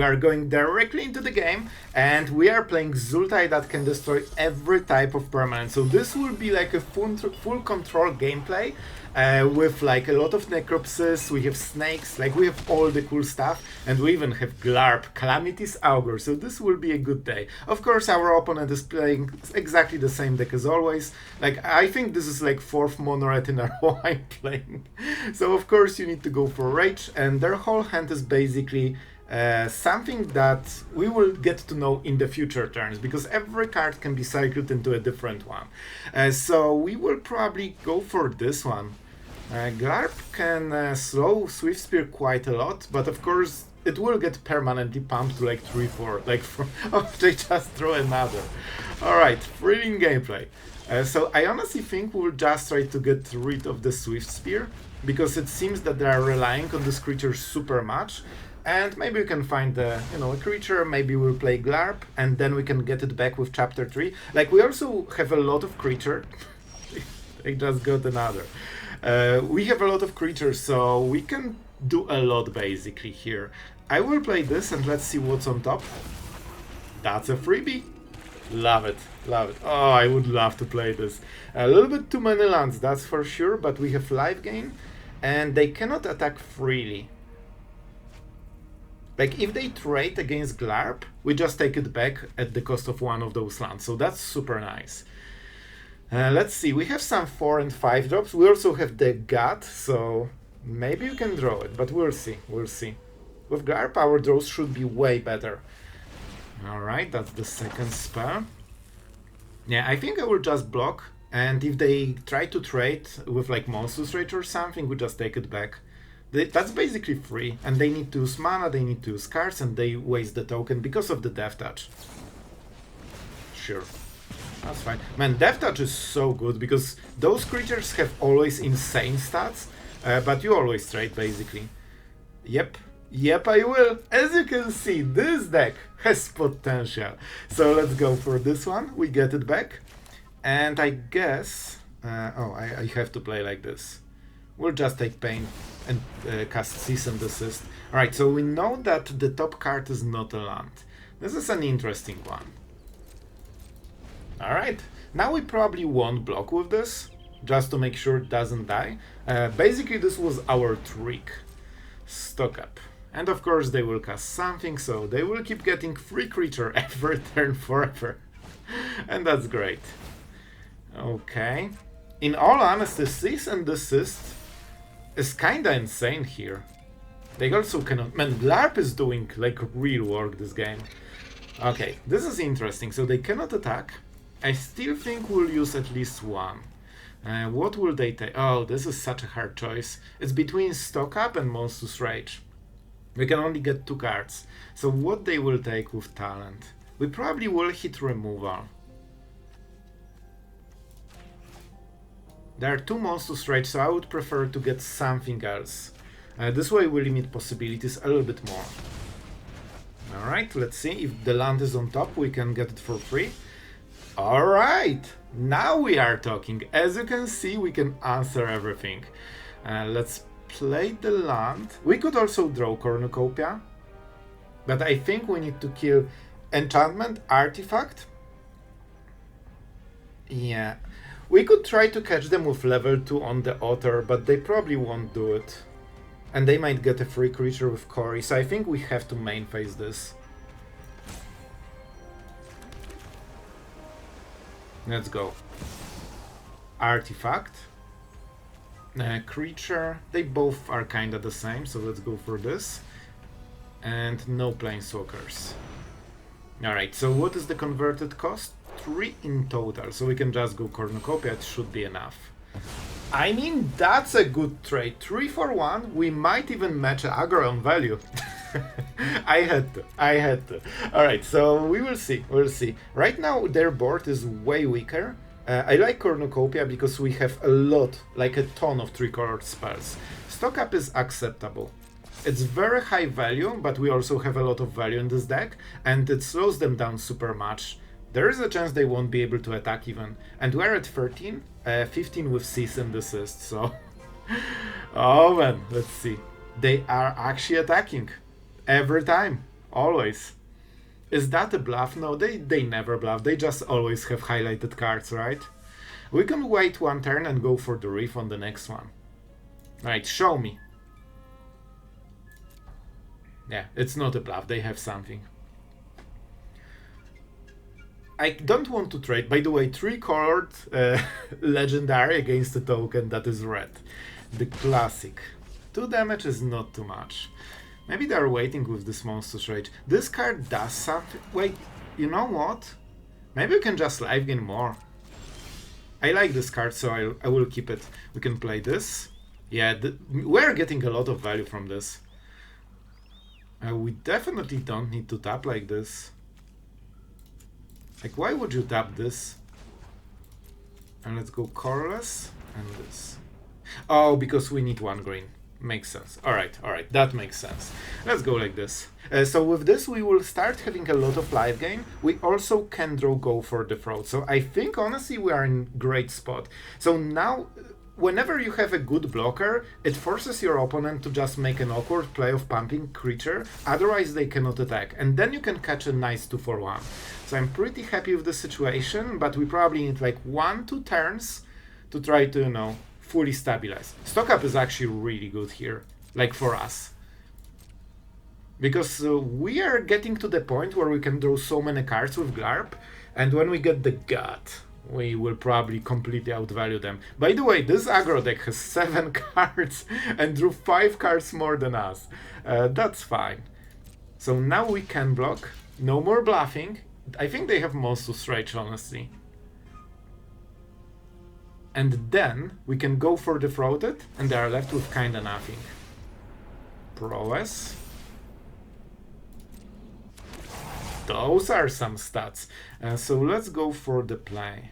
we are going directly into the game, and we are playing Zultai that can destroy every type of permanent. So this will be like a full control gameplay, with like a lot of necropsies, we have snakes, like we have all the cool stuff, and we even have Glarb, Calamity's Augur, so this will be a good day. Of course, our opponent is playing exactly the same deck as always. Like, I think this is like 4th mono red in a row I'm playing. So of course you need to go for Rage, and their whole hand is basically something that we will get to know in the future turns, because every card can be cycled into a different one. So we will probably go for this one. Glarb can slow Swift Spear quite a lot, but of course it will get permanently pumped to like 3-4, like oh, they just throw another. Alright, thrilling gameplay. So I honestly think we'll just try to get rid of the Swift Spear, because it seems that they are relying on this creature super much. And maybe we can find a creature, maybe we'll play Glarb, and then we can get it back with chapter 3. Like, we also have a lot of creature. I just got another. We have a lot of creatures, so we can do a lot basically here. I will play this and let's see what's on top. That's a freebie. Love it, love it. Oh, I would love to play this. A little bit too many lands, that's for sure, but we have life gain, and they cannot attack freely. Like, if they trade against Glarb, we just take it back at the cost of one of those lands, so that's super nice. Let's see, we have some 4 and 5 drops. We also have the Gut, so maybe you can draw it, but we'll see, we'll see. With Glarb, our draws should be way better. Alright, that's the second spell. Yeah, I think I will just block, and if they try to trade with like Monstrous Rage or something, we just take it back. That's basically free, and they need to use mana, they need to use cards, and they waste the token because of the Death Touch. Sure, that's fine. Man, Death Touch is so good, because those creatures have always insane stats, but you always trade, basically. Yep, I will. As you can see, this deck has potential. So let's go for this one, we get it back, and I guess... I have to play like this. We'll just take Pain and cast Cease and Desist. Alright, so we know that the top card is not a land. This is an interesting one. Alright, now we probably won't block with this, just to make sure it doesn't die. Basically, this was our trick. Stock up. And of course they will cast something, so they will keep getting free creature every turn forever. And that's great. Okay. In all honesty, Cease and Desist is kinda insane here. They also cannot... Man, Glarb is doing like real work this game. Okay, this is interesting. So they cannot attack. I still think we'll use at least one. What will they take? Oh, this is such a hard choice. It's between Stock Up and Monstrous Rage. We can only get 2 cards. So what they will take with Talent? We probably will hit Removal. There are 2 Monstrous Rage, so I would prefer to get something else. This way we limit possibilities a little bit more. Alright, let's see. If the land is on top, we can get it for free. Alright, now we are talking. As you can see, we can answer everything. Let's play the land. We could also draw Cornucopia, but I think we need to kill Enchantment, Artifact. Yeah. We could try to catch them with level 2 on the Otter, but they probably won't do it. And they might get a free creature with Cory, so I think we have to main phase this. Let's go. Artifact. Creature. They both are kinda the same, so let's go for this. And no Planeswalkers. Alright, so what is the converted cost? 3 in total, so we can just go Cornucopia, it should be enough. I mean, that's a good trade. 3 for 1, we might even match Augur on value. I had to. Alright, so we will see, we'll see. Right now their board is way weaker. I like Cornucopia because we have a lot, like a ton of 3-colored spells. Stock Up is acceptable. It's very high value, but we also have a lot of value in this deck, and it slows them down super much. There is a chance they won't be able to attack even. And we're at 13, 15 with Cease and Desist, so... Oh man, let's see. They are actually attacking. Every time. Always. Is that a bluff? No, they never bluff. They just always have highlighted cards, right? We can wait one turn and go for the reef on the next one. Right, show me. Yeah, it's not a bluff. They have something. I don't want to trade. By the way, 3-colored legendary against a token that is red. The classic. 2 damage is not too much. Maybe they're waiting with this Monstrous Rage. This card does something. Wait, you know what? Maybe we can just live gain more. I like this card, so I will keep it. We can play this. Yeah, we're getting a lot of value from this. We definitely don't need to tap like this. Like, why would you tap this? And let's go colorless and this. Oh, because we need 1 green. Makes sense. Alright, that makes sense. Let's go like this. So with this we will start having a lot of life gain. We also can go for the fraud. So I think honestly we are in great spot. So now whenever you have a good blocker, it forces your opponent to just make an awkward play of pumping creature, otherwise they cannot attack. And then you can catch a nice 2-for-1. So I'm pretty happy with the situation, but we probably need like 1-2 turns to try to, you know, fully stabilize. Stock up is actually really good here, like for us. Because we are getting to the point where we can draw so many cards with Glarb, and when we get the gut, we will probably completely outvalue them. By the way, this aggro deck has 7 cards and drew 5 cards more than us. That's fine. So now we can block. No more bluffing. I think they have Monstrous Rage, honestly. And then we can go for the Frauded, and they are left with kinda nothing. Prowess. Those are some stats. So let's go for the play.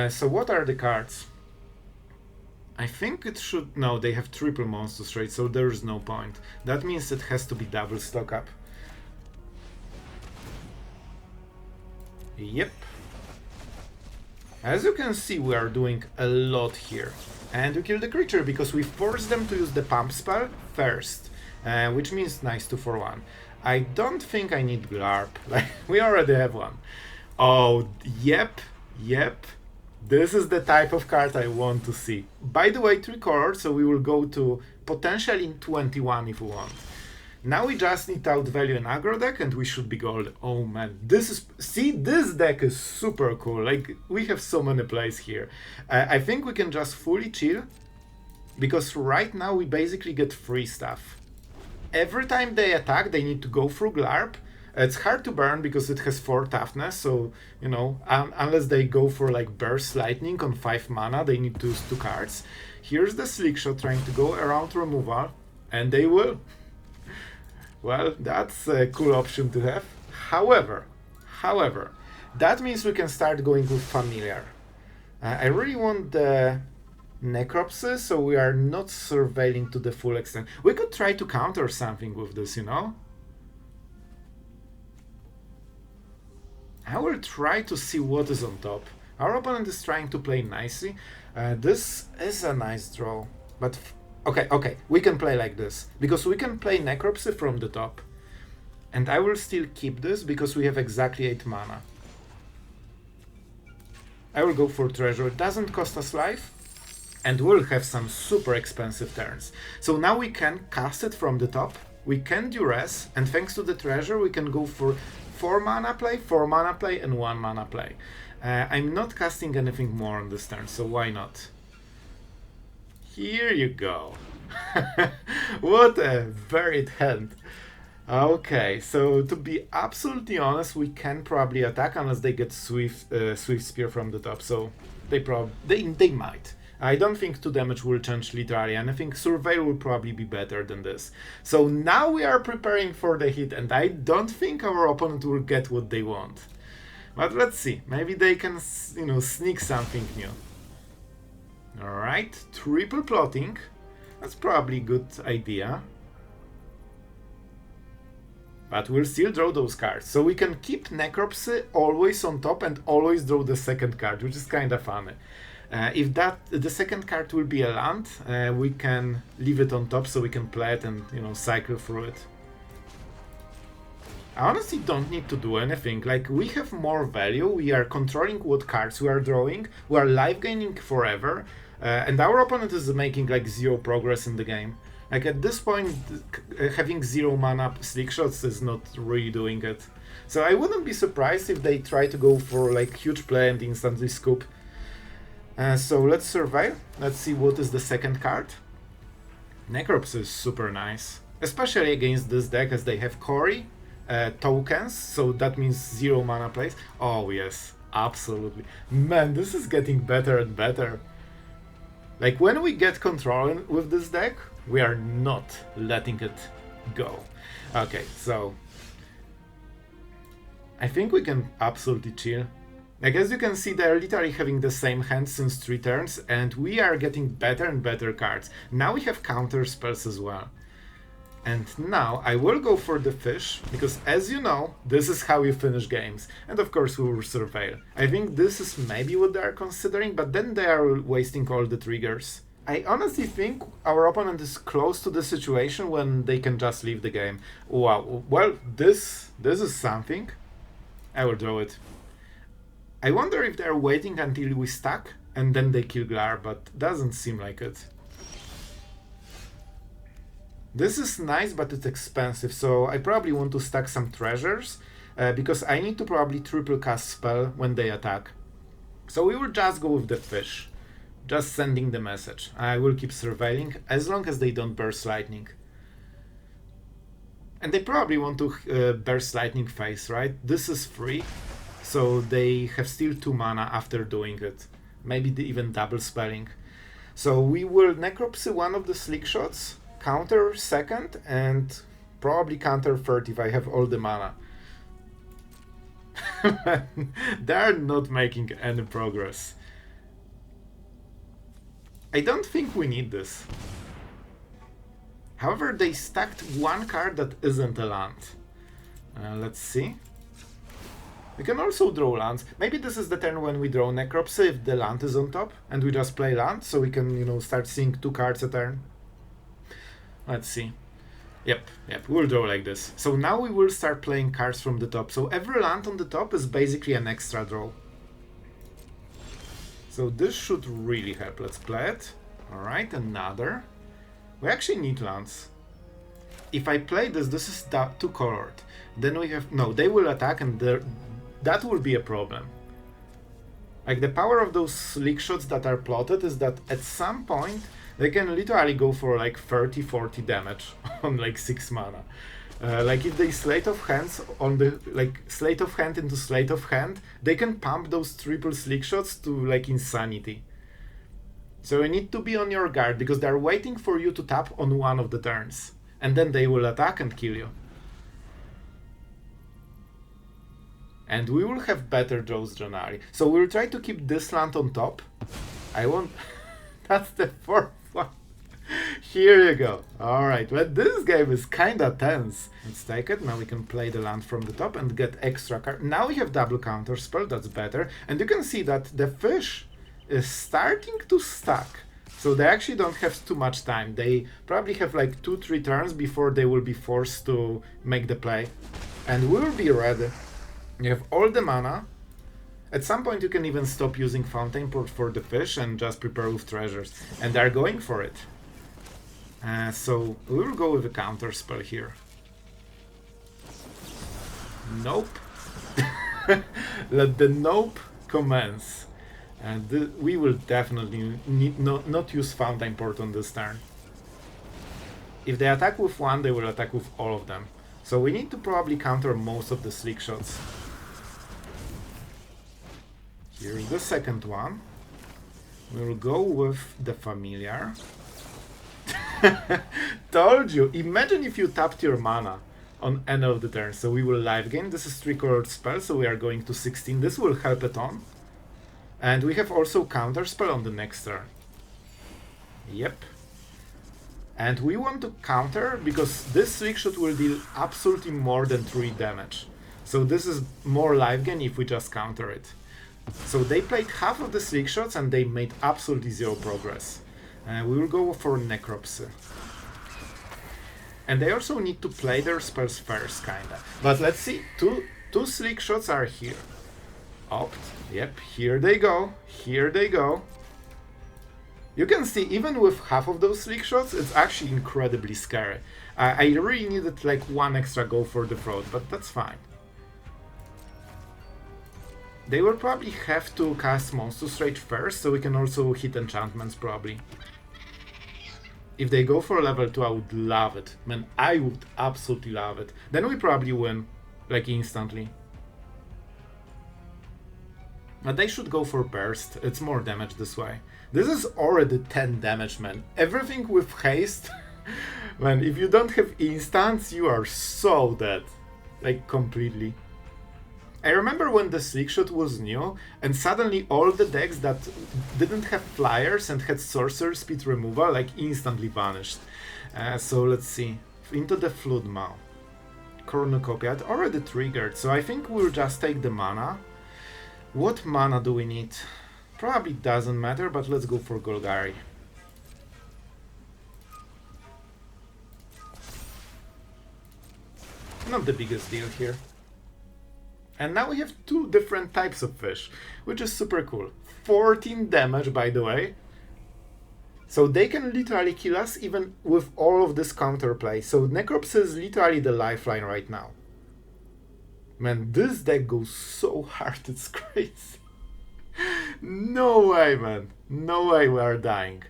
So what are the cards? I think it should... No, they have triple Monstrous Rage, so there's no point. That means it has to be double stock up. Yep. As you can see, we are doing a lot here. And we kill the creature because we force them to use the pump spell first. Which means nice 2-for-1. I don't think I need Glarb. Like, we already have one. Oh, yep. This is the type of card I want to see. By the way, 3 colors, so we will go to potentially 21 if we want. Now we just need to outvalue an aggro deck and we should be gold. Oh man, this is... See, this deck is super cool. Like, we have so many plays here. I think we can just fully chill, because right now we basically get free stuff. Every time they attack, they need to go through Glarb. It's hard to burn because it has 4 toughness, so, you know, unless they go for like Burst Lightning on 5 mana, they need to use 2 cards. Here's the Slickshot trying to go around removal, and they will. Well, that's a cool option to have. However, that means we can start going with Familiar. I really want the Necropsy, so we are not surveilling to the full extent. We could try to counter something with this, you know? I will try to see what is on top. Our opponent is trying to play nicely. This is a nice draw, but... Okay, we can play like this, because we can play Necropsy from the top. And I will still keep this, because we have exactly 8 mana. I will go for Treasure, it doesn't cost us life, and we'll have some super expensive turns. So now we can cast it from the top, we can Duress, and thanks to the Treasure we can go for 4 mana play, 4 mana play, and 1 mana play. I'm not casting anything more on this turn, so why not? Here you go. What a varied hand. Okay, so to be absolutely honest, we can probably attack unless they get Swift Spear from the top, so they might. I don't think 2 damage will change literally anything. Surveil will probably be better than this. So now we are preparing for the hit, and I don't think our opponent will get what they want. But let's see, maybe they can, you know, sneak something new. Alright, triple plotting. That's probably a good idea. But we'll still draw those cards. So we can keep Necropsy always on top and always draw the second card, which is kinda funny. If the second card will be a land, we can leave it on top so we can play it and, you know, cycle through it. I honestly don't need to do anything. Like, we have more value, we are controlling what cards we are drawing, we are life gaining forever, and our opponent is making like 0 progress in the game. Like, at this point, having 0 mana slick shots is not really doing it. So I wouldn't be surprised if they try to go for like huge play and instantly scoop. So let's survive. Let's see what is the second card. Necropsy is super nice, especially against this deck as they have Cory, tokens, so that means 0 mana plays. Oh yes, absolutely. Man, this is getting better and better. Like, when we get control with this deck, we are not letting it go. Okay, so I think we can absolutely chill. Like, as you can see, they're literally having the same hand since 3 turns, and we are getting better and better cards. Now we have counter spells as well. And now I will go for the fish, because as you know, this is how you finish games. And of course we will surveil. I think this is maybe what they are considering, but then they are wasting all the triggers. I honestly think our opponent is close to the situation when they can just leave the game. Wow, well, this is something. I will draw it. I wonder if they're waiting until we stack and then they kill Glarb, but doesn't seem like it. This is nice, but it's expensive, so I probably want to stack some treasures, because I need to probably triple cast spell when they attack. So we will just go with the fish, just sending the message. I will keep surveilling as long as they don't burst lightning. And they probably want to burst lightning phase, right? This is free, so they have still 2 mana after doing it. Maybe even double spelling. So we will necropsy one of the slick shots, counter second, and probably counter third if I have all the mana. They're not making any progress. I don't think we need this. However, they stacked 1 card that isn't a land. Let's see. We can also draw lands. Maybe this is the turn when we draw Necropsy if the land is on top, and we just play land, so we can, you know, start seeing 2 cards a turn. Let's see. Yep, we'll draw like this. So now we will start playing cards from the top. So every land on the top is basically an extra draw. So this should really help. Let's play it. Alright, another. We actually need lands. If I play this, this is 2 colored. Then we have... No, they will attack and that will be a problem. Like, the power of those slick shots that are plotted is that at some point they can literally go for like 30-40 damage on like 6 mana. Like, if they sleight of hands on the, like, sleight of hand into sleight of hand, they can pump those triple slick shots to like insanity. So you need to be on your guard, because they're waiting for you to tap on one of the turns, and then they will attack and kill you. And we will have better draws generally. So we'll try to keep this land on top. I won't... That's the 4th one. Here you go. Alright, but this game is kinda tense. Let's take it. Now we can play the land from the top and get extra card. Now we have double counter spell, that's better. And you can see that the fish is starting to stack. So they actually don't have too much time. They probably have like 2-3 turns before they will be forced to make the play. And we will be ready. You have all the mana. At some point you can even stop using Fountain Port for the fish and just prepare with treasures. And they're going for it. So we will go with a counter spell here. Nope. Let the nope commence. And we will definitely need not use Fountain Port on this turn. If they attack with 1, they will attack with all of them. So we need to probably counter most of the slick shots. Here's the second one. We'll go with the familiar. Told you! Imagine if you tapped your mana on any of the turns. So we will live gain. This is 3-colored spell, so we are going to 16. This will help it on. And we have also counter spell on the next turn. Yep. And we want to counter because this slick shot will deal absolutely more than 3 damage. So this is more live gain if we just counter it. So they played half of the slick shots and they made absolutely zero progress. We will go for Necropsy. And they also need to play their spells first, kinda. But let's see, two slick shots are here. Opt, yep, here they go, here they go. You can see, even with half of those slick shots, it's actually incredibly scary. I really needed like one extra go for the throat, but that's fine. They will probably have to cast Monstrous Rage first, so we can also hit enchantments probably. If they go for level 2, I would love it. Man, I would absolutely love it. Then we probably win, like instantly. But they should go for burst, it's more damage this way. This is already 10 damage, man. Everything with haste, man, if you don't have instants, you are so dead. Like, completely. I remember when the slick shot was new, and suddenly all the decks that didn't have flyers and had sorcerer speed removal, like, instantly vanished. So let's see. Into the Floodmaw. Cornucopia, it already triggered, so I think we'll just take the mana. What mana do we need? Probably doesn't matter, but let's go for Golgari. Not the biggest deal here. And now we have two different types of fish, which is super cool. 14 damage, by the way. So they can literally kill us even with all of this counterplay. So Necropsy is literally the lifeline right now. Man, this deck goes so hard, it's crazy. No way, man. No way we are dying.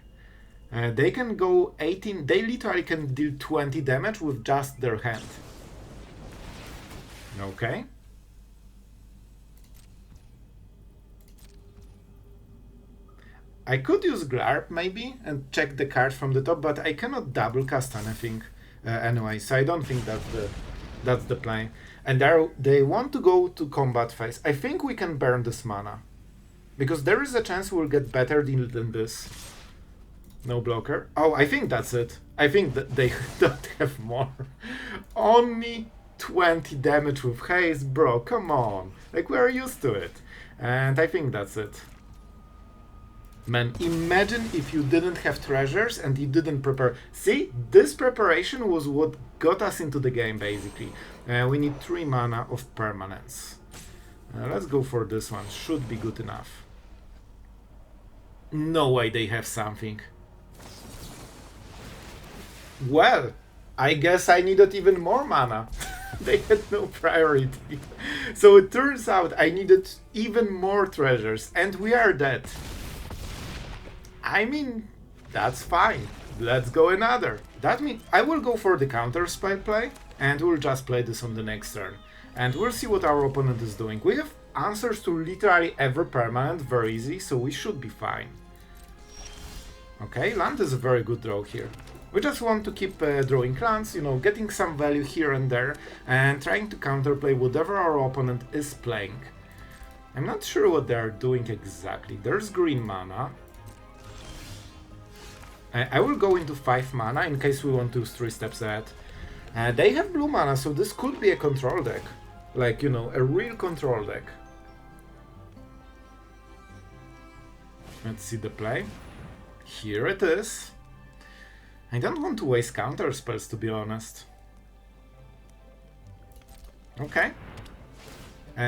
They can go 18, they literally can deal 20 damage with just their hand. Okay. I could use Glarb maybe and check the card from the top, but I cannot double cast anything anyway, so I don't think that's the play. And they want to go to combat phase. I think we can burn this mana, because there is a chance we'll get better deal than this. No blocker. Oh, I think that's it. I think that they don't have more. Only 20 damage with haste, bro, come on. Like, we're used to it. And I think that's it. Man, imagine if you didn't have treasures and you didn't prepare. See, this preparation was what got us into the game, basically. We need 3 mana of permanence. Let's go for this one. Should be good enough. No way they have something. Well, I guess I needed even more mana. They had no priority. So it turns out I needed even more treasures, and we are dead. I mean, that's fine. Let's go another. That means I will go for the counter spell play, and we'll just play this on the next turn. And we'll see what our opponent is doing. We have answers to literally every permanent, very easy, so we should be fine. Okay, land is a very good draw here. We just want to keep drawing lands, you know, getting some value here and there, and trying to counterplay whatever our opponent is playing. I'm not sure what they are doing exactly. There's green mana. I will go into 5 mana in case we want to use 3 steps ahead. They have blue mana, so this could be a control deck. Like, you know, a real control deck. Let's see the play. Here it is. I don't want to waste counter spells, to be honest. Okay.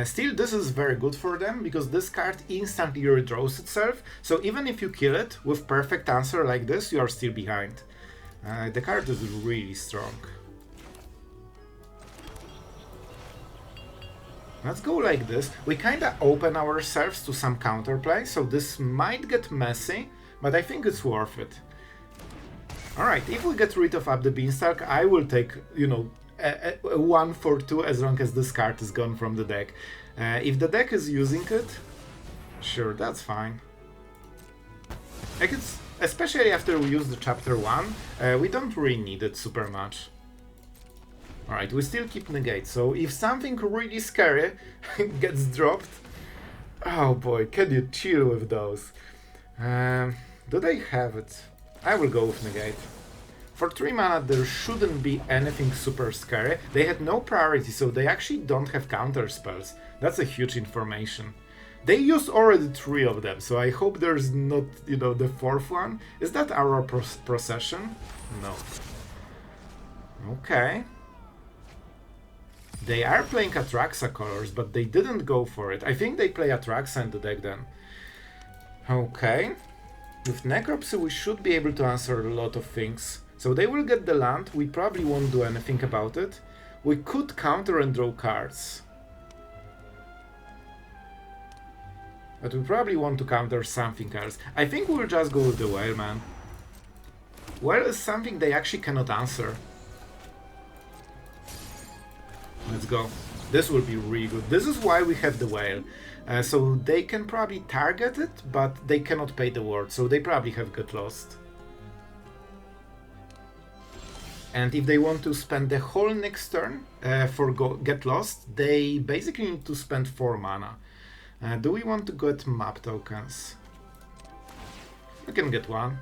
Still, this is very good for them, because this card instantly redraws itself, so even if you kill it with perfect answer like this, you are still behind. The card is really strong. Let's go like this. We kinda open ourselves to some counterplay, so this might get messy, but I think it's worth it. Alright, if we get rid of Up the Beanstalk, I will take, you know, a 1 for 2 as long as this card is gone from the deck. If the deck is using it, sure, that's fine. Like, it's, especially after we use the chapter 1, we don't really need it super much. Alright, we still keep Negate, so if something really scary gets dropped... Oh boy, can you chill with those? Do they have it? I will go with Negate. For 3 mana, there shouldn't be anything super scary. They had no priority, so they actually don't have counter spells. That's a huge information. They used already 3 of them, so I hope there's not, you know, the 4th one. Is that our procession? No. Okay. They are playing Atraxa colors, but they didn't go for it. I think they play Atraxa in the deck then. Okay. With Necropsy we should be able to answer a lot of things. So they will get the land, we probably won't do anything about it. We could counter and draw cards. But we probably want to counter something else. I think we'll just go with the Whale, man. Whale is something they actually cannot answer. Let's go. This will be really good. This is why we have the Whale. So they can probably target it, but they cannot pay the ward, so they probably have Get Lost. And if they want to spend the whole next turn for Get Lost, they basically need to spend 4 mana. Do we want to get map tokens? We can get 1.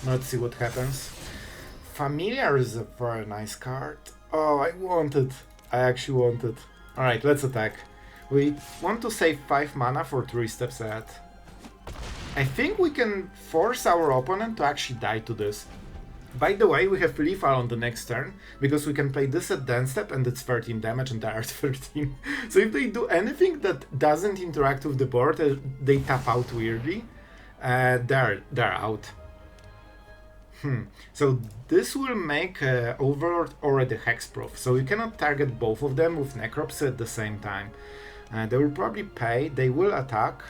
Let's see what happens. Familiar is a very nice card. Oh, I want it. I actually want it. Alright, let's attack. We want to save 5 mana for 3 steps ahead. I think we can force our opponent to actually die to this. By the way, we have lethal on the next turn, because we can play this at dance step and it's 13 damage and they are 13. So if they do anything that doesn't interact with the board, they tap out weirdly, they're out. So this will make Overlord already hexproof, so you cannot target both of them with Necropsy at the same time. They will probably pay, they will attack.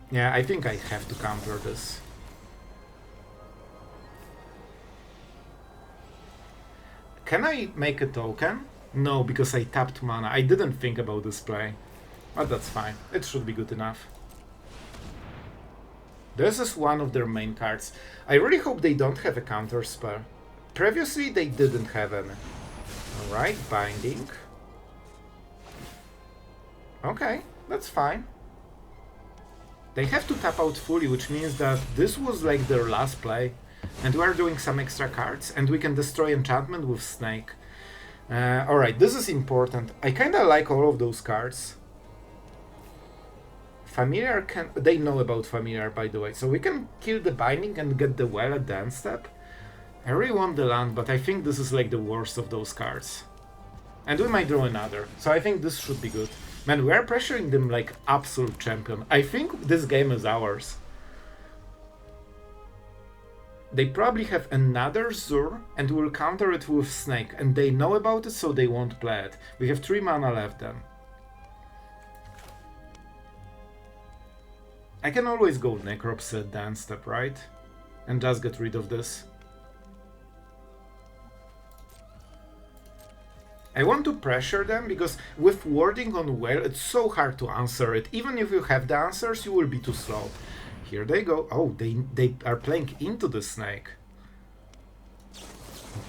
Yeah, I think I have to counter this. Can I make a token? No, because I tapped mana. I didn't think about this play. But that's fine, it should be good enough. This is one of their main cards. I really hope they don't have a counter spell. Previously they didn't have any. Alright, Binding. Okay, that's fine. They have to tap out fully, which means that this was like their last play. And we are doing some extra cards, and we can destroy enchantment with Snake. Alright, this is important. I kinda like all of those cards. Familiar can... They know about Familiar, by the way. So we can kill the Binding and get the Well at the end step. I really want the land, but I think this is like the worst of those cards. And we might draw another. So I think this should be good. Man, we are pressuring them like absolute champion. I think this game is ours. They probably have another Zur and will counter it with Snake. And they know about it, so they won't play it. We have 3 mana left then. I can always go Necropsy at dance step, right? And just get rid of this. I want to pressure them because with warding on Whale, it's so hard to answer it. Even if you have the answers, you will be too slow. Here they go. Oh, they are playing into the Snake.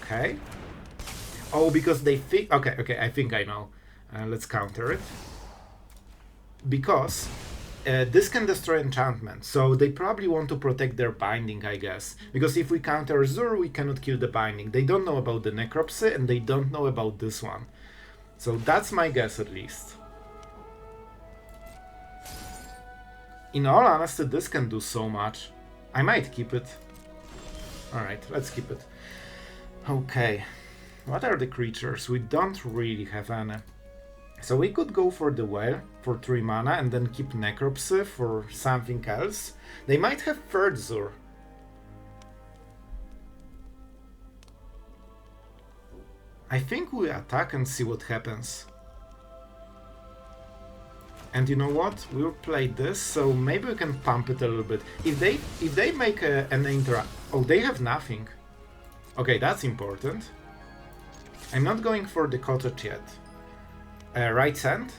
Okay. Oh, because they think... Okay, I think I know. Let's counter it. Because this can destroy enchantment, so they probably want to protect their Binding, I guess. Because if we counter Zur, we cannot kill the Binding. They don't know about the Necropsy, and they don't know about this one. So that's my guess, at least. In all honesty, this can do so much. I might keep it. Alright, let's keep it. Okay. What are the creatures? We don't really have any. So we could go for the Whale for 3 mana and then keep Necropsy for something else. They might have third Zur. I think we attack and see what happens. And you know what? We'll play this, so maybe we can pump it a little bit. If they make an interact... Oh, they have nothing. Okay, that's important. I'm not going for the cottage yet. Right Hand?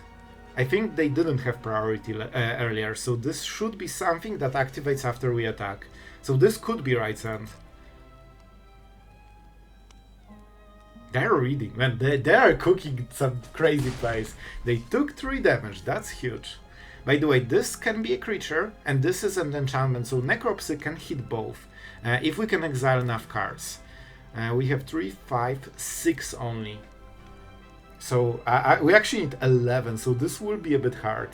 I think they didn't have priority earlier, so this should be something that activates after we attack. So this could be Right Hand. They're reading, man. They are cooking some crazy plays. They took 3 damage, that's huge. By the way, this can be a creature, and this is an enchantment, so Necropsy can hit both, if we can exile enough cards. We have 3, 5, 6 only. So we actually need 11, so this will be a bit hard.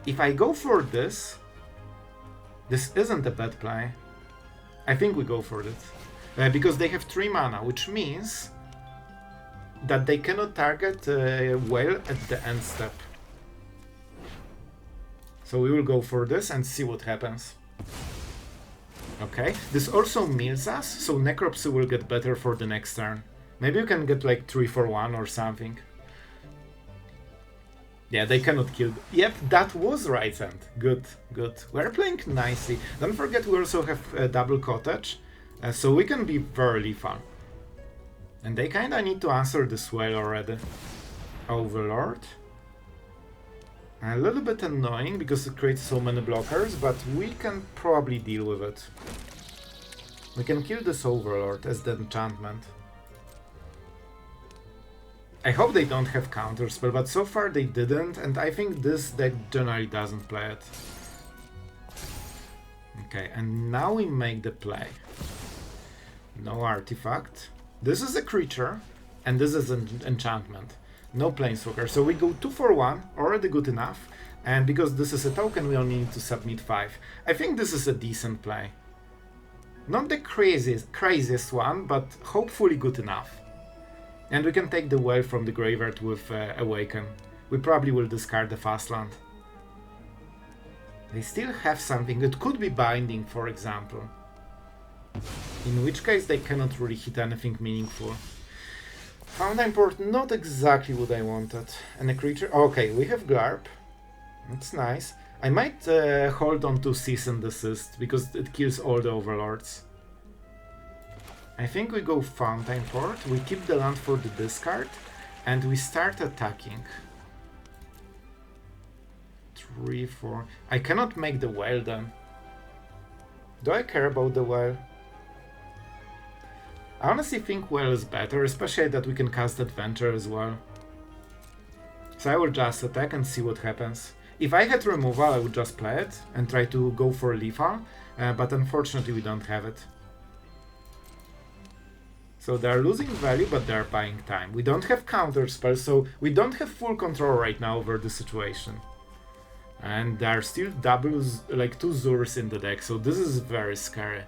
if I go for this, this isn't a bad play. I think we go for it. Because they have 3 mana, which means that they cannot target Whale at the end step. So we will go for this and see what happens. Okay, this also mills us, so Necropsy will get better for the next turn. Maybe you can get like 3 for 1 or something. Yeah, they cannot kill. Yep, that was right hand. Good, good. We're playing nicely. Don't forget we also have a double cottage, so we can be very lethal. And they kinda need to answer this well already. Overlord. A little bit annoying because it creates so many blockers, but we can probably deal with it. We can kill this Overlord as the enchantment. I hope they don't have counterspell, but so far they didn't, and I think this deck generally doesn't play it. Okay, and now we make the play. No artifact. This is a creature, and this is an enchantment. No Planeswalker, so we go 2 for 1, already good enough, and because this is a token we only need to submit 5. I think this is a decent play. Not the craziest one, but hopefully good enough. And we can take the Whale from the graveyard with Awaken. We probably will discard the fast land. They still have something, it could be Binding for example. In which case they cannot really hit anything meaningful. Fountain Port, not exactly what I wanted. And a creature, okay, we have Glarb. That's nice. I might hold on to Cease and Desist, because it kills all the Overlords. I think we go Fountain Port, we keep the land for the discard, and we start attacking. 3, 4... I cannot make the Whale then. Do I care about the Whale? I honestly think Whale is better, especially that we can cast Adventure as well. So I will just attack and see what happens. If I had removal, I would just play it and try to go for lethal, but unfortunately we don't have it. So they are losing value, but they are buying time. We don't have counter spells, so we don't have full control right now over the situation. And there are still doubles, like 2 Zurs in the deck, so this is very scary.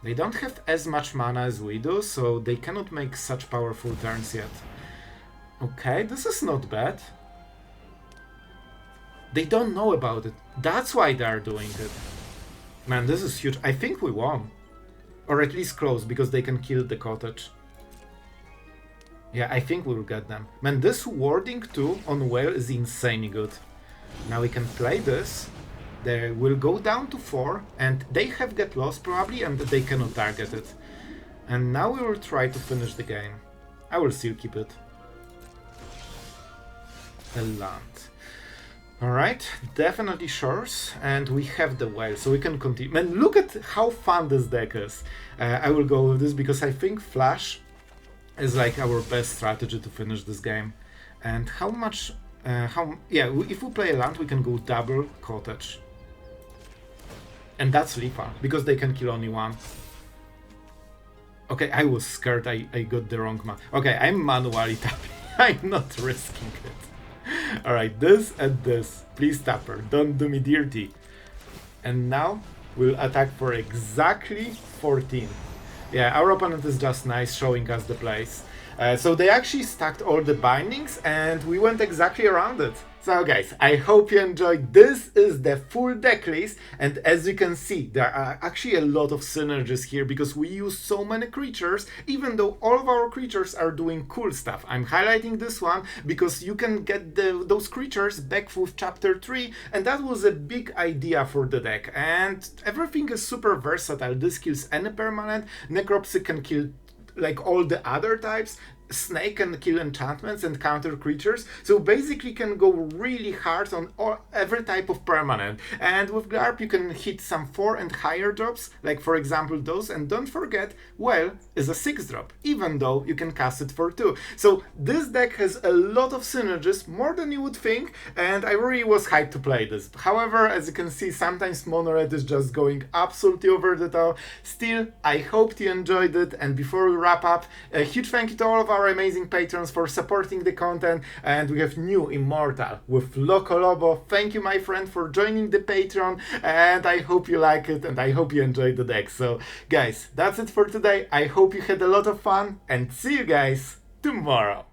They don't have as much mana as we do, so they cannot make such powerful turns yet. Okay, this is not bad. They don't know about it. That's why they are doing it. Man, this is huge. I think we won. Or at least close, because they can kill the cottage. Yeah, I think we'll get them. Man, this warding too on Whale is insanely good. Now we can play this. They will go down to 4, and they have Get Lost probably, and they cannot target it. And now we will try to finish the game. I will still keep it. A land. Alright, definitely Shores, and we have the Whale, so we can continue. Man, look at how fun this deck is. I will go with this because I think Flash is like our best strategy to finish this game. And how much... yeah, if we play a land, we can go double Cottage. And that's lethal, because they can kill only 1. Okay, I was scared I got the wrong man. Okay, I'm manually tapping. I'm not risking it. Alright, this and this. Please tapper, don't do me dirty. And now we'll attack for exactly 14. Yeah, our opponent is just nice showing us the place. So they actually stacked all the bindings and we went exactly around it. So guys, I hope you enjoyed. This is the full deck list, and as you can see, there are actually a lot of synergies here because we use so many creatures, even though all of our creatures are doing cool stuff. I'm highlighting this one because you can get those creatures back with chapter 3, and that was a big idea for the deck. And everything is super versatile. This kills any permanent, Necropsy can kill like all the other types, Snake can kill enchantments and counter creatures, so basically can go really hard on every type of permanent. And with Glarb you can hit some 4 and higher drops, like for example those, and don't forget, Whale is a 6 drop, even though you can cast it for 2. So this deck has a lot of synergies, more than you would think, and I really was hyped to play this. However, as you can see, sometimes Mono Red is just going absolutely over the top. Still, I hope you enjoyed it, and before we wrap up, a huge thank you to all of our amazing patrons for supporting the content, and we have new Immortal with Loco Lobo. Thank you, my friend, for joining the Patreon, and I hope you like it, and I hope you enjoyed the deck. So, guys, that's it for today. I hope you had a lot of fun, and see you guys tomorrow.